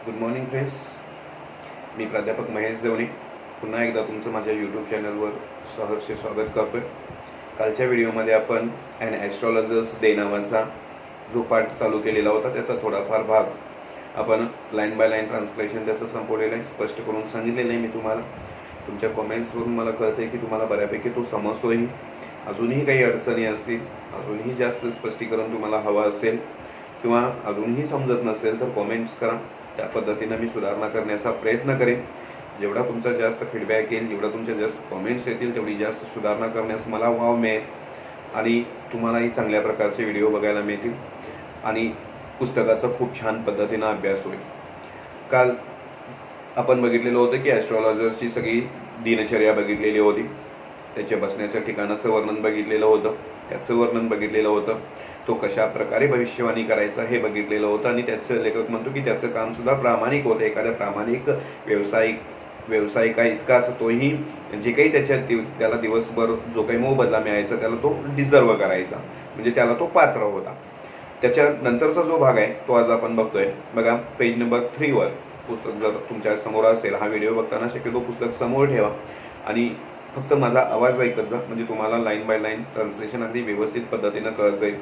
Good morning friends. मी प्राध्यापक महेश देवणे पुन्हा एकदा तुमचं माझ्या यूट्यूब चॅनलवर सहर्ष स्वागत करतो आहे. कालच्या व्हिडिओमध्ये आपण ॲन ॲस्ट्रॉलॉजर्स डे नावाचा जो पाठ चालू केलेला होता त्याचा थोडाफार भाग आपण लाईन बाय लाईन ट्रान्सलेशन त्याचं संपवलेलं आहे, स्पष्ट करून सांगितलेलं आहे मी तुम्हाला. तुमच्या कॉमेंट्सवरून मला कळतं आहे की तुम्हाला बऱ्यापैकी तो समजतोही. अजूनही काही अडचणी असतील, अजूनही जास्त स्पष्टीकरण तुम्हाला हवं असेल किंवा अजूनही समजत नसेल तर कॉमेंट्स करा. त्या पद्धतीनं मी सुधारणा करण्याचा प्रयत्न करेन. जेवढा तुमचा जास्त फीडबॅक येईल, जेवढा तुमच्या जास्त कॉमेंट्स येतील, तेवढी जास्त सुधारणा करण्यास मला वाव मिळेल आणि तुम्हालाही चांगल्या प्रकारचे व्हिडिओ बघायला मिळतील आणि पुस्तकाचा खूप छान पद्धतीनं अभ्यास होईल. काल आपण बघितलेलं होतं की ॲस्ट्रॉलॉजर्सची सगळी दिनचर्या बघितलेली होती, त्याच्या बसण्याच्या ठिकाणाचं वर्णन बघितलेलं होतं, त्याचं वर्णन बघितलेलं होतं, तो कशा प्रकारे भविष्यवाणी करायचा हे बघितलेलं होतं आणि त्याचं लेखक म्हणतो की त्याचं कामसुद्धा प्रामाणिक होतं. एखाद्या प्रामाणिक व्यावसायिका इतकाच तोही जे काही त्याला दिवसभर जो काही मोबदला मिळायचा त्याला तो डिझर्व करायचा, म्हणजे त्याला तो पात्र होता. त्याच्यानंतरचा जो भाग आहे तो आज आपण बघतोय. बघा, पेज नंबर 3 पुस्तक जर तुमच्या समोर असेल, हा व्हिडिओ बघताना शक्यतो पुस्तक समोर ठेवा आणि फक्त माझा आवाज ऐकत जा, म्हणजे तुम्हाला लाईन बाय लाईन ट्रान्सलेशन अगदी व्यवस्थित पद्धतीनं कळत जाईल.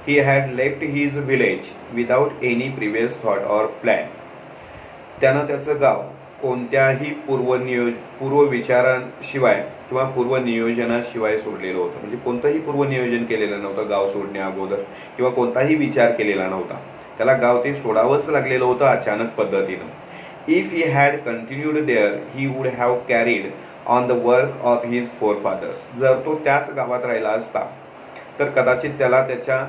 He had left his village without any previous thought or plan. त्यानं त्याचं गाव कोणत्याही पूर्वविचारांशिवाय किंवा पूर्वनियोजनाशिवाय सोडलेलं होतं. म्हणजे कोणतंही पूर्वनियोजन केलेलं नव्हतं गाव सोडण्या अगोदर किंवा कोणताही विचार केलेला नव्हता. त्याला गाव ते सोडावंच लागलेलं होतं अचानक पद्धतीनं. If he had continued there he would have carried on the work of his forefathers. जर तो त्याच गावात राहिला असता तर कदाचित त्याला त्याच्या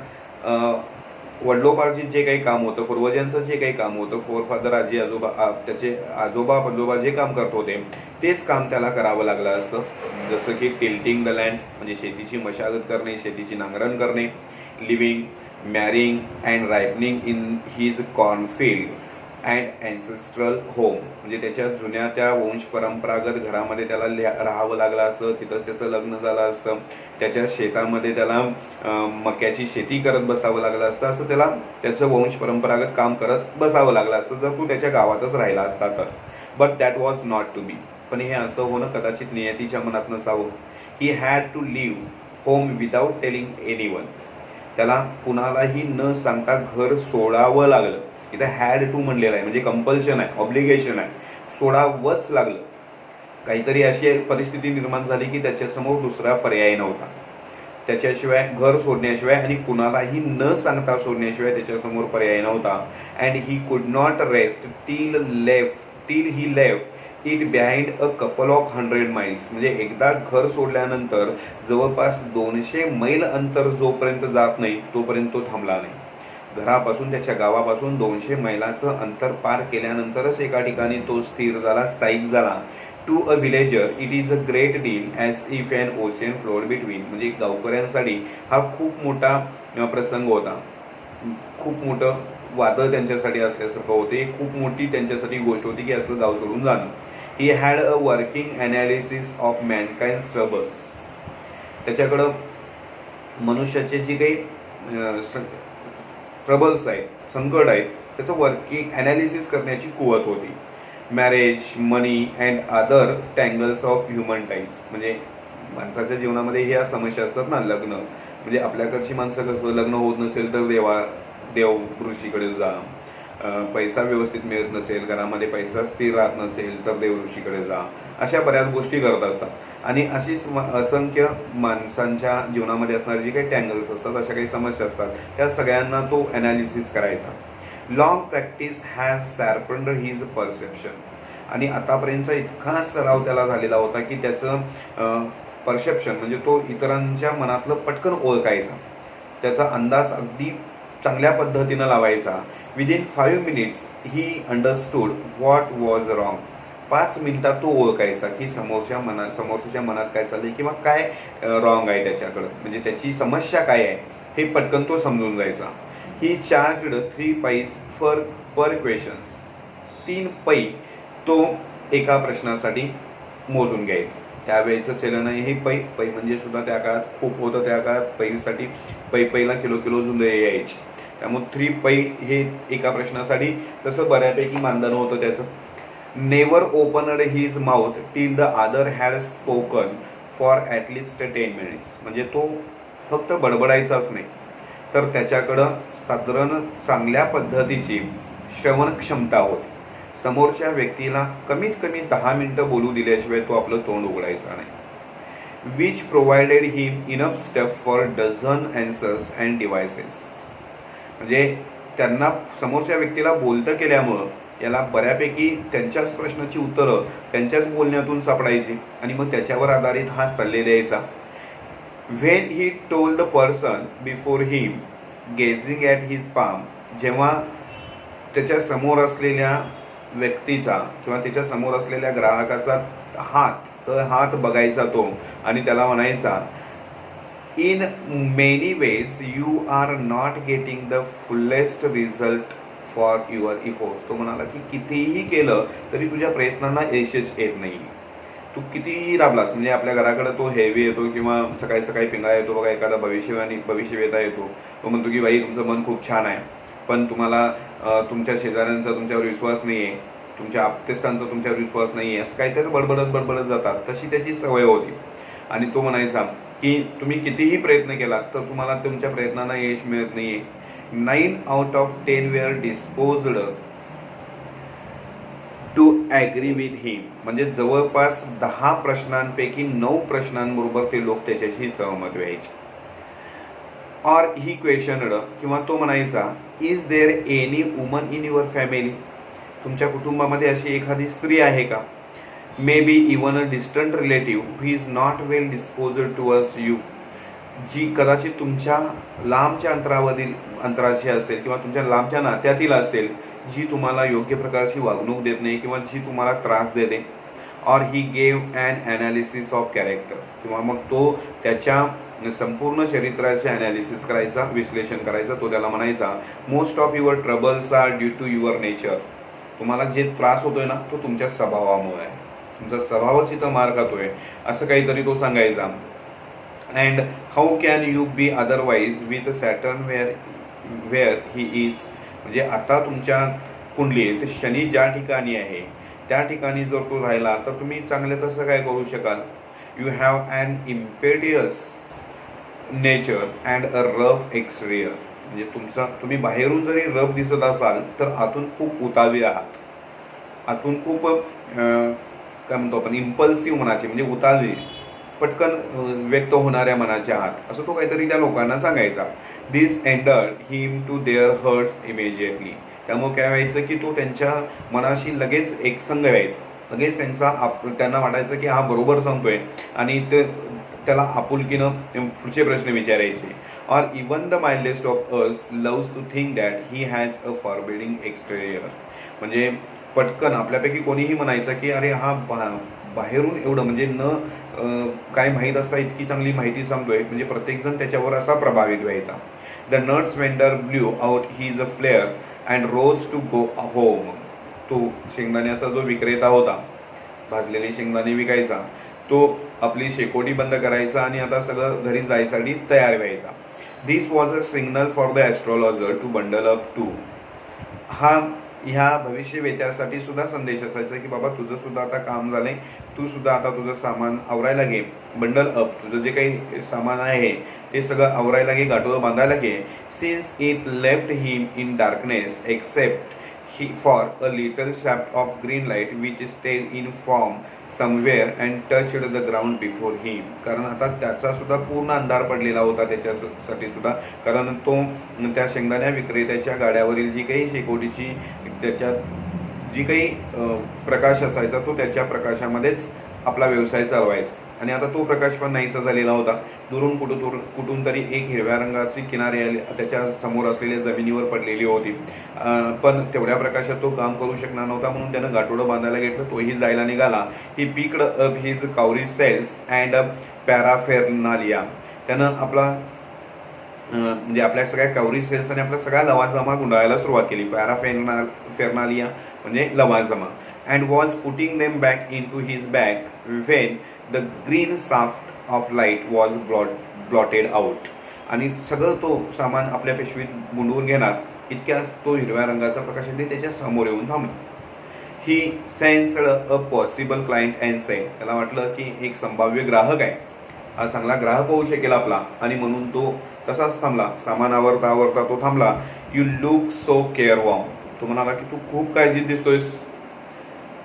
वडिलोपार्जित जे काही काम होतं, पूर्वजांचं जे काही काम होतं, फोरफादर आजी आजोबा त्याचे आजोबा पंजोबा जे काम करत होते तेच काम त्याला करावं लागलं असतं. जसं की टिल्टिंग द लँड म्हणजे शेतीची मशागत करणे, शेतीची नांगरण करणे, living, marrying and ripening in his cornfield and ancestral home. म्हणजे त्याच्या जुन्या त्या वंश परंपरागत घरामध्ये त्याला राहावं लागलं असतं, तिथंच त्याचं लग्न झालं असतं, त्याच्या शेतामध्ये त्याला मक्याची शेती करत बसावं लागलं असतं, असं त्याला त्याचं वंश परंपरागत काम करत बसावं लागलं असतं जर तू त्याच्या गावातच राहिला असता तर. But that was not to be. पण हे असं होणं कदाचित नियतीच्या मनात नसावं. He had to leave home without telling anyone. त्याला कुणालाही न सांगता घर सोडावं लागलं. इथं हॅड टू म्हणलेलं आहे म्हणजे कंपल्शन आहे, ऑब्लिगेशन आहे, सोडावंच लागलं. काहीतरी अशी परिस्थिती निर्माण झाली की त्याच्यासमोर दुसरा पर्याय नव्हता. त्याच्याशिवाय घर सोडण्याशिवाय आणि कुणालाही न सांगता सोडण्याशिवाय त्याच्यासमोर पर्याय नव्हता. And he could not rest till he left it behind a couple of 100 miles. म्हणजे एकदा घर सोडल्यानंतर जवळपास 200 मैल अंतर जोपर्यंत जात नाही तोपर्यंत तो थांबला नाही. घरापासून त्याच्या गावापासून 200 मैलाचं अंतर पार केल्यानंतरच एका ठिकाणी तो स्थिर झाला, स्थायिक झाला. To a villager it is a great deal as if an ocean flowed between. म्हणजे गावकऱ्यांसाठी हा खूप मोठा प्रसंग होता, खूप मोठं वादळ त्यांच्यासाठी असल्यासारखं होते, खूप मोठी त्यांच्यासाठी गोष्ट होती की असं गाव सोडून जाणं. He had a working analysis of Mankind troubles. त्याच्याकडं मनुष्याचे जे काही ट्रबल्स आहेत, संकट आहेत, त्याचं वर्किंग ॲनालिसिस करण्याची कुवत होती. Marriage, money and other tangles of human ties. म्हणजे माणसाच्या जीवनामध्ये ह्या समस्या असतात ना. लग्न म्हणजे आपल्याकडची माणसं कसं, लग्न होत नसेल तर देव ऋषीकडे जा, पैसा व्यवस्थित मिळत नसेल, घरामध्ये पैसा स्थिर राहत नसेल तर देव ऋषीकडे जा, अशा बऱ्याच गोष्टी करत असतात. आणि अशीच असंख्य माणसांच्या जीवनामध्ये असणारे जे काही टँगल्स असतात, अशा काही समस्या असतात, त्या सगळ्यांना तो ॲनालिसिस करायचा. Long practice has sharpened his perception. आणि आतापर्यंतचा इतका सराव त्याला झालेला होता की त्याचं परसेप्शन म्हणजे तो इतरांच्या मनातलं पटकन ओळखायचा, त्याचा अंदाज अगदी चांगल्या पद्धतीनं लावायचा. Within 5 minutes he understood what was wrong. 5 मिनिटात तो ओळखायचा की समोरच्याच्या मनात काय चाललंय किंवा काय रॉंग आहे त्याच्याकडं, म्हणजे त्याची समस्या काय आहे हे पटकन तो समजून जायचा. ही चार्जड 3 पैस पर क्वेश्चन्स. 3 पै तो एका प्रश्नासाठी मोजून घ्यायचा. त्यावेळेचं चलन आहे हे पै म्हणजे सुद्धा त्या काळात खूप होतं. त्या काळात पैसाठी पैला किलो जुंदे यायची. त्यामुळे 3 पै हे एका प्रश्नासाठी तसं बऱ्यापैकी मानधन होतं त्याचं. Never opened his mouth till the other had spoken for at least 10 minutes. म्हणजे तो फक्त बडबडायचाच नाही, तर त्याच्याकडं साधारण चांगल्या पद्धतीची श्रवण क्षमता होती. समोरच्या व्यक्तीला कमीत कमी 10 मिनिटं बोलू दिल्याशिवाय तो आपलं तोंड उघडायचा नाही. Which provided him enough stuff for dozen answers and devices. म्हणजे त्यांना समोरच्या व्यक्तीला बोलतं केल्यामुळं याला बऱ्यापैकी त्यांच्याच प्रश्नाची उत्तरं त्यांच्याच बोलण्यातून सापडायची आणि मग त्याच्यावर आधारित हा सल्ले द्यायचा. When he told the person before him gazing at his palm. जेव्हा त्याच्या समोर असलेल्या व्यक्तीचा किंवा त्याच्या समोर असलेल्या ग्राहकाचा हात बघायचा तो आणि त्याला म्हणायचा, in many ways you are not getting the fullest result for your efforts. तो म्हणाला की कितीही केलं तरी तुझ्या प्रयत्नांना यशच येत नाही. तू कितीही राबलास, म्हणजे आपल्या घराकडे तो हेवी येतो किंवा सकाळी सकाळी पिंगळा येतो बघा, एखादा भविष्यवेता येतो. तो म्हणतो की बाई तुमचं मन खूप छान आहे, पण तुम्हाला तुमच्या शेजाऱ्यांचा तुमच्यावर विश्वास नाही आहे, तुमच्या आप्तेष्टांचा तुमच्यावर विश्वास नाही आहे, असं काहीतरी बडबडत जातात. तशी त्याची सवय होती. आणि तो म्हणायचा की तुम्ही कितीही प्रयत्न केला तर तुम्हाला तुमच्या प्रयत्नांना यश मिळत नाहीये. 9 out of 10 were disposed to agree with him. म्हणजे जवळपास 10 प्रश्नांपैकी 9 प्रश्नांबरोबर ते लोक त्याच्याशी सहमत व्हायचे. ऑर ही क्वेश्चनड, किंवा तो म्हणायचा, is there any woman in your family. तुमच्या कुटुंबामध्ये अशी एखादी स्त्री आहे का? Maybe even a distant relative who is not well disposed towards you. जी कदाचित तुमच्या लांबच्या अंतराची असेल किंवा तुमच्या लांबच्या नात्यातील असेल, जी तुम्हाला योग्य प्रकारची वागणूक देत नाही किंवा जी तुम्हाला त्रास देते. Or he gave an analysis of character. किंवा मग तो त्याच्या संपूर्ण चरित्राचे ॲनालिसिस करायचा, विश्लेषण करायचा. तो त्याला म्हणायचा, most of your troubles are due to your nature. तुम्हाला जे त्रास होतोय ना तो तुमच्या स्वभावामुळे आहे, तुमचा स्वभावच इथं मार खातोय, असं काहीतरी तो सांगायचा. And how can you be otherwise with Saturn where he is. म्हणजे आता तुमच्या कुंडलीत शनी ज्या ठिकाणी आहे त्या ठिकाणी जर तो राहिला तर तुम्ही चांगले कसं काय करू शकाल. You have an impetuous nature and a rough exterior. म्हणजे तुम्ही बाहेरून जरी रफ दिसत असाल तर आतून खूप उतावी आहात, आतून खूप काय म्हणतो आपण इम्पल्सिव्ह मनाचे, म्हणजे उतावी पटकन व्यक्त होणाऱ्या मनाचे आहात, असं तो काहीतरी त्या लोकांना सांगायचा. This endear him to their hearts immediately. त्यामुळे काय व्हायचं की तो त्यांच्या मनाशी लगेच एकसंग व्हायचा, लगेच त्यांना वाटायचं की हा बरोबर सांगतोय आणि त्याला आपुलकीनं पुढचे प्रश्न विचारायचे. Or even the mildest of us loves to think that he has a forbidding exterior. म्हणजे पटकन आपल्यापैकी कोणीही म्हणायचं की अरे हा बाहेरून एवढं म्हणजे काय माहीत असता इतकी चांगली माहिती सांगतोय, म्हणजे प्रत्येकजण त्याच्यावर असा प्रभावित व्हायचा. The nuts vendor blew out his a flare and rose to go home. तो शेंगदाण्याचा जो विक्रेता होता, भाजलेले शेंगदाणे विकायचा, तो आपली शेकोटी बंद करायचा आणि आता सगळं घरी जायसाठी तयार व्हायचा. This was a signal for the astrologer to bundle up too. ह्या भविष्यवेत्यासाठी सुद्धा संदेश असायचा की बाबा तुझं सुद्धा आता काम झालंय, तू सुद्धा आता तुझं सामान आवरायला घे, बंडल अप. तुझं जे काही सामान आहे ते सगळं आवरायला घे, गाठोडं बांधायला घे. Since it left him in darkness except for a little shaft of green light which strayed in from somewhere and touched the ground before him. कारण आता त्याचा सुद्धा पूर्ण अंधार पडलेला होता त्याच्यासाठी सुद्धा, कारण तो त्या शेंगदाण्या विक्रेत्याच्या गाड्यावरील जी काही शेकोटीची त्याच्यात जी काही प्रकाश असायचा तो त्याच्या प्रकाशामध्येच आपला व्यवसाय चालवायचा. आणि आता तो प्रकाश पण नाहीसा झालेला होता. दुरून कुठून तरी एक हिरव्या रंगाची किनारे त्याच्या समोर असलेल्या जमिनीवर पडलेली होती, पण तेवढ्या प्रकाशात तो काम करू शकणार नव्हता, म्हणून त्यानं गाठोडं बांधायला घेतलं. तोही जायला निघाला. He picked up his cowrie shells and paraphernalia. त्यानं आपला म्हणजे आपल्या सगळ्या काउरी सेल्स आणि आपल्या सगळ्या लवाजमा गुंडाळायला सुरुवात केली. पॅराफेर्नालिया म्हणजे लवाजमा. And was putting them back into his bag when the green shaft of light was blotted out. आणि सगळं तो सामान आपल्या पिशवीत गुंडवून घेणार. इतक्याच तो हिरव्या रंगाचा प्रकाश अगदी त्याच्या समोर येऊन थांबला. He sensed a possible client and said, त्याला वाटलं की एक संभाव्य ग्राहक आहे, हा चांगला ग्राहक होऊ शकेल आपला, आणि म्हणून तो तसाच थांबला. सामान आवरता आवरता तो थांबला. You look so careworn, तो म्हणाला की तू खूप काळजीत दिसतोयस.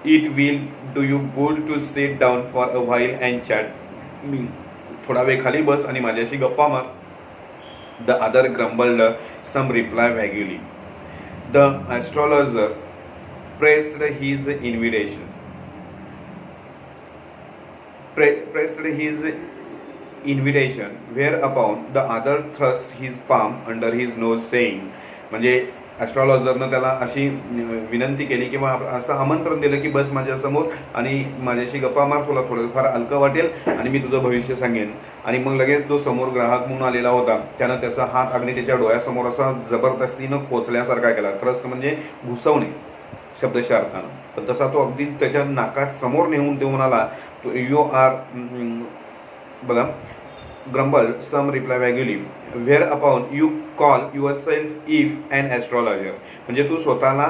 It will do you good to sit down for a while and chat me, थोडा वेळ खाली बस आणि माझ्याशी गप्पा मार. The other grumbled some reply vaguely. The astrologer pressed his invitation. Pressed his invitation, whereupon the other thrust his palm under his nose, saying, म्हणजे ॲस्ट्रॉलॉजरनं त्याला अशी विनंती केली किंवा असं आमंत्रण दिलं की बस माझ्यासमोर आणि माझ्याशी गप्पा मार, तुला थोडंफार हलकं वाटेल आणि मी तुझं भविष्य सांगेन. आणि मग लगेच तो समोर ग्राहक म्हणून आलेला होता, त्यानं त्याचा हात अगदी त्याच्या डोळ्यासमोर असा जबरदस्तीनं खोचल्यासारखा केला. थ्रस्ट म्हणजे घुसवणे शब्दशः अर्थानं. पण तसा तो अगदी त्याच्या नाकासमोर नेऊन देऊन म्हणाला, तो यू आर बघा grumble some reply vaguely whereupon you call yourself if and astrologer, म्हणजे तू स्वतःला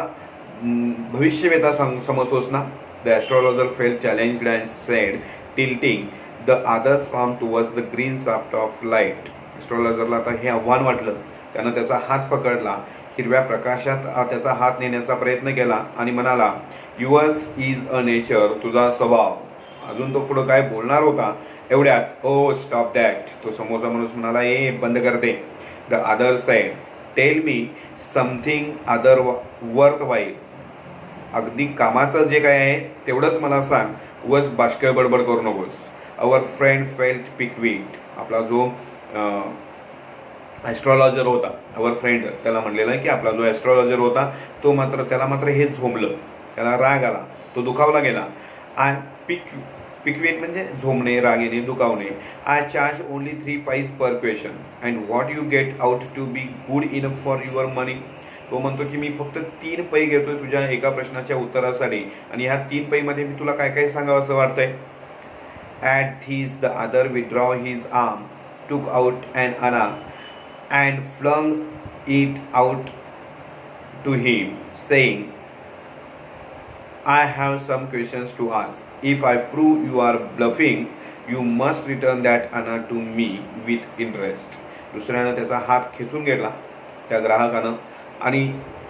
भविष्यवेता समजतोस ना. The astrologer felt challenged and said, tilting the other's palm towards the green shaft of light. ॲस्ट्रॉलॉजरला आता हे आव्हान वाटलं. त्यानं त्याचा हात पकडला, हिरव्या प्रकाशात त्याचा हात नेण्याचा प्रयत्न केला आणि म्हणाला, युअर्स इज अ नेचर, तुझा स्वभाव. अजून तो पुढं काय बोलणार होता, एवढ्यात ओ स्टॉप दॅट, तो समोरचा माणूस म्हणाला, ए बंद करते. The other side, tell me something other worth while, अगदी कामाचं जे काय आहे तेवढंच मला सांग, उगाच बाष्कळ बडबड करू नकोस. अवर फ्रेंड फेल्ट पिकविट, आपला जो ॲस्ट्रॉलॉजर होता, अवर फ्रेंड, त्याला म्हणलेलं आहे की आपला जो ॲस्ट्रॉलॉजर होता तो मात्र त्याला हे झोंबलं, त्याला राग आला, तो दुखावला गेला. आय पिकविट म्हणजे झोंबणे, राग येणे, दुखावणे. I charge only 3 paise per question and what you get out to be good enough for your money. तो म्हणतो की मी फक्त 3 पै घेतोय तुझ्या एका प्रश्नाच्या उत्तरासाठी, आणि ह्या 3 पैमध्ये मी तुला काय काय सांगावं असं वाटतंय. At this the other withdraw his arm, टूक आउट अँड आणा and flung it out to him, saying, I have some questions to ask. If I prove you are bluffing, you must return that anna to me with interest. दुसऱ्यानं त्याचा हात खेचून घेतला त्या ग्राहकानं आणि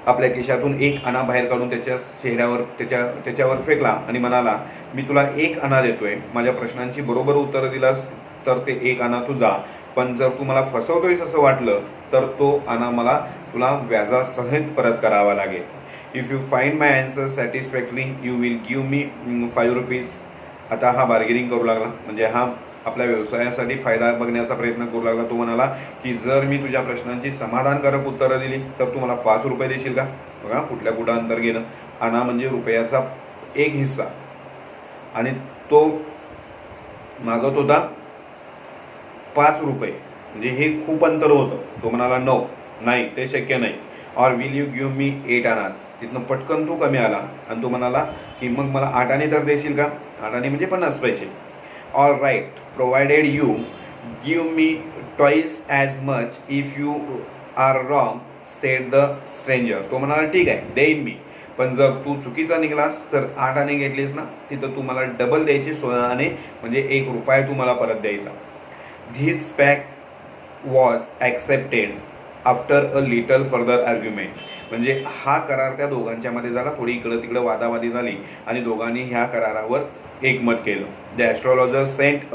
आपल्या खिशातून 1 आणा बाहेर काढून त्याच्या चेहऱ्यावर त्याच्यावर फेकला आणि म्हणाला, मी तुला 1 आणा देतोय, माझ्या प्रश्नांची बरोबर उत्तरं दिलास तर ते 1 आणा तुझा, पण जर तू मला फसवतोयस असं वाटलं तर तो आणा मला तुला व्याजासहित परत करावा लागेल. If you find my answer satisfactory you will give me 5 rupees. आता हा बार्गेनिंग करू लागला, म्हणजे हा आपल्या व्यवसायासाठी फायदा बघण्याचा प्रयत्न करू लागला. तो म्हणाला की जर मी तुझ्या प्रश्नांची समाधानकारक उत्तरं दिली तर तू मला 5 रुपये देशील का. बघा कुठल्या कुठं अंतर घेणं. आणा म्हणजे रुपयाचा 1 हिस्सा, आणि तो मागत होता 5 रुपये, म्हणजे हे खूप अंतर होतं. तो म्हणाला नो, नाही ते शक्य नाही. ऑर विल यू गिव्ह मी 8 आनाज. तिथनं पटकन तो कमी आला आणि तो म्हणाला की मग मला 8 आणे तर देशील का. 8 आणे म्हणजे 50 पैसे. All right, provided you give me twice as much if you are wrong, said the stranger. तो म्हणाला ठीक आहे देईन मी, पण जर तू चुकीचा निघालास तर 8 आणे घेतलीस ना तिथं तू मला डबल द्यायची 16 आणे, म्हणजे 1 रुपया तू मला परत द्यायचा. This pact was accepted after a little further argument. म्हणजे हा करार त्या दोघांच्या मध्ये झाला, थोडी इकडं तिकडं वादावादी झाली आणि दोघांनी ह्या करारावर एकमत केलं. The astrologer sent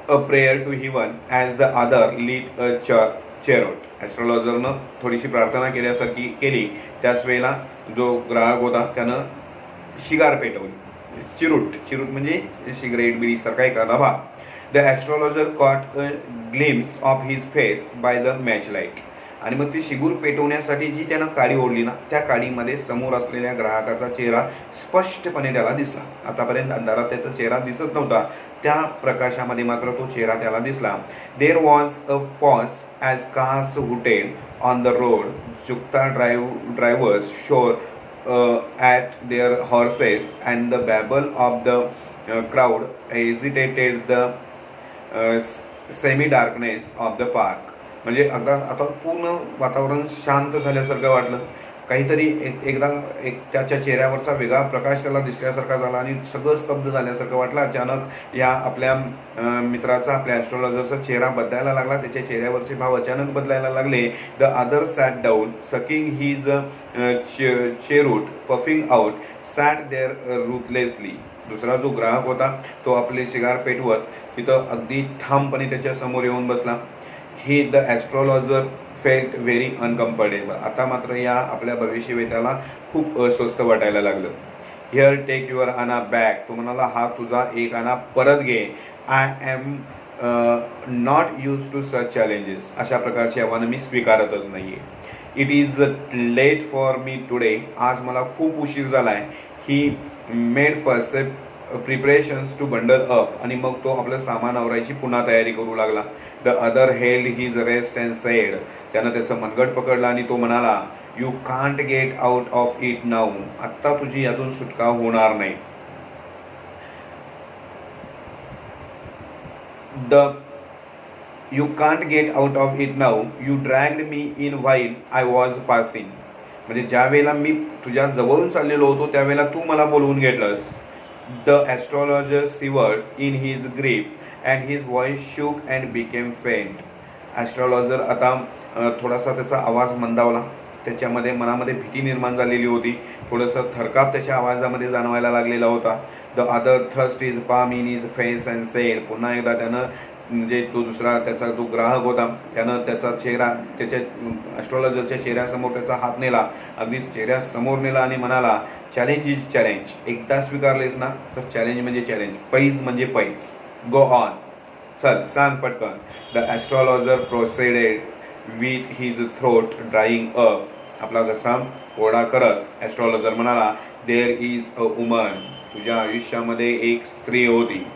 a prayer to heaven as the other lit a chariot. ॲस्ट्रॉलॉजरनं थोडीशी प्रार्थना केल्यासारखी केली. त्याच वेळेला जो ग्राहक होता त्यानं शिगार पेटवली. चिरूट म्हणजे सिगरेट बिडी सारखा एखादा भाग. The astrologer caught a glimpse of his face by the match light. आणि मग ती शिगूर पेटवण्यासाठी जी त्यानं काडी ओढली ना त्या काडीमध्ये समोर असलेल्या ग्राहकाचा चेहरा स्पष्टपणे त्याला दिसला. आतापर्यंत अंधारात त्याचा चेहरा दिसत नव्हता, त्या प्रकाशामध्ये मात्र तो चेहरा त्याला दिसला. There was a pause as cars hooted on the road. चुकता drivers swore at their horses and the babble of the crowd agitated the semi darkness of the park. म्हणजे आता पूर्ण वातावरण शांत झाल्यासारखं वाटलं. काहीतरी एकदा त्याच्या चेहऱ्यावरचा वेगळा प्रकाश त्याला दिसल्यासारखा झाला आणि सगळं स्तब्ध झाल्यासारखं वाटलं. अचानक या आपल्या मित्राचा, आपल्या ॲस्ट्रॉलॉजरचा चेहरा बदलायला लागला. त्याच्या चेहऱ्यावरचे भाव अचानक बदलायला लागले. The other sat down sucking his cheroot puffing out sat there ruthlessly. दुसरा जो ग्राहक होता तो आपले सिगार पेटवत तिथं अगदी ठामपणे त्याच्या समोर येऊन बसला. He the astrologer felt very uncomfortable. आता मात्र या आपल्या भविष्यवेत्याला खूप अस्वस्थ वाटायला लागलं. Here take your anna back. तो म्हणाला, हा तुझा एक आणा परत घे. I am not use to such challenges. अशा प्रकारची आव्हानं मी स्वीकारतच नाहीये. It is late for me today. आज मला खूप उशीर झालाय. He made preparations to bundle up. आणि मग तो आपलं सामान आवरायची पुन्हा तयारी करू लागला. The other held his wrist and said. त्यानं त्याचं मनगट पकडलं आणि तो म्हणाला, you can't get out of it now. आत्ता तुझी यातून सुटका होणार नाही. You can't get out of it now. You dragged me in while I was passing. म्हणजे ज्या वेळेला मी तुझ्या जवळून चाललेलो होतो त्यावेळेला तू मला बोलवून घेतलंस. The astrologer shivered in his grip and his voice shook and became faint. Astrologer आता थोडासा त्याचा आवाज मंदावला. त्याच्यामध्ये मनामध्ये भीती निर्माण झालेली होती. थोडंसं थरकाप त्याच्या आवाजामध्ये जाणवायला लागलेला होता. The other thrust is palm in is face and sed. पुन्हा एकदा त्यानं म्हणजे तो दुसरा त्याचा जो ग्राहक होता त्यानं त्याचा चेहरा त्याच्या ॲस्ट्रॉलॉजरच्या चेहऱ्यासमोर त्याचा हात नेला. अगदीच चेहऱ्यासमोर नेला आणि म्हणाला, चॅलेंज इज चॅलेंज. एकदा स्वीकारलेस ना तर चॅलेंज म्हणजे चॅलेंज, पैज म्हणजे पैज. Go on. चल सांग पटकन. The astrologer proceeded with his throat drying up. आपला घसा कोरडा करत ॲस्ट्रॉलॉजर म्हणाला, देअर इज अ वुमन. तुझ्या आयुष्यामध्ये एक स्त्री होती.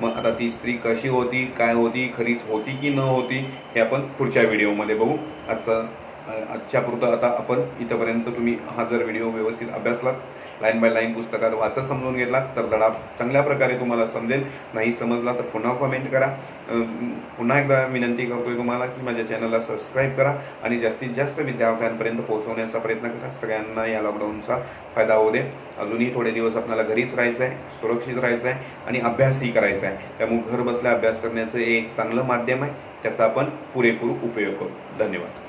मग आता ती स्त्री कशी होती, काय होती, खरीच होती की न होती हे आपण पुढच्या व्हिडिओमध्ये बघू. आजच्या पुरतं आता आपण इथंपर्यंत. तुम्ही हा जर व्हिडिओ व्यवस्थित अभ्यासलात, लाईन बाय लाईन पुस्तकात वाचत समजून घेतला तर धडा चांगल्या प्रकारे तुम्हाला समजेल. नाही समजला तर पुन्हा कमेंट करा. पुन्हा एकदा विनंती करतोय तुम्हाला की माझ्या चॅनलला सबस्क्राईब करा आणि जास्तीत जास्त विद्यार्थ्यांपर्यंत पोहोचवण्याचा प्रयत्न करा. सगळ्यांना या लॉकडाऊनचा फायदा होऊ दे. अजूनही थोडे दिवस आपल्याला घरीच राहायचं आहे, सुरक्षित राहायचं आहे आणि अभ्यासही करायचा आहे. त्यामुळे घर बसल्या अभ्यास करण्याचं एक चांगलं माध्यम आहे. त्याचा आपण पुरेपूर उपयोग करू. धन्यवाद.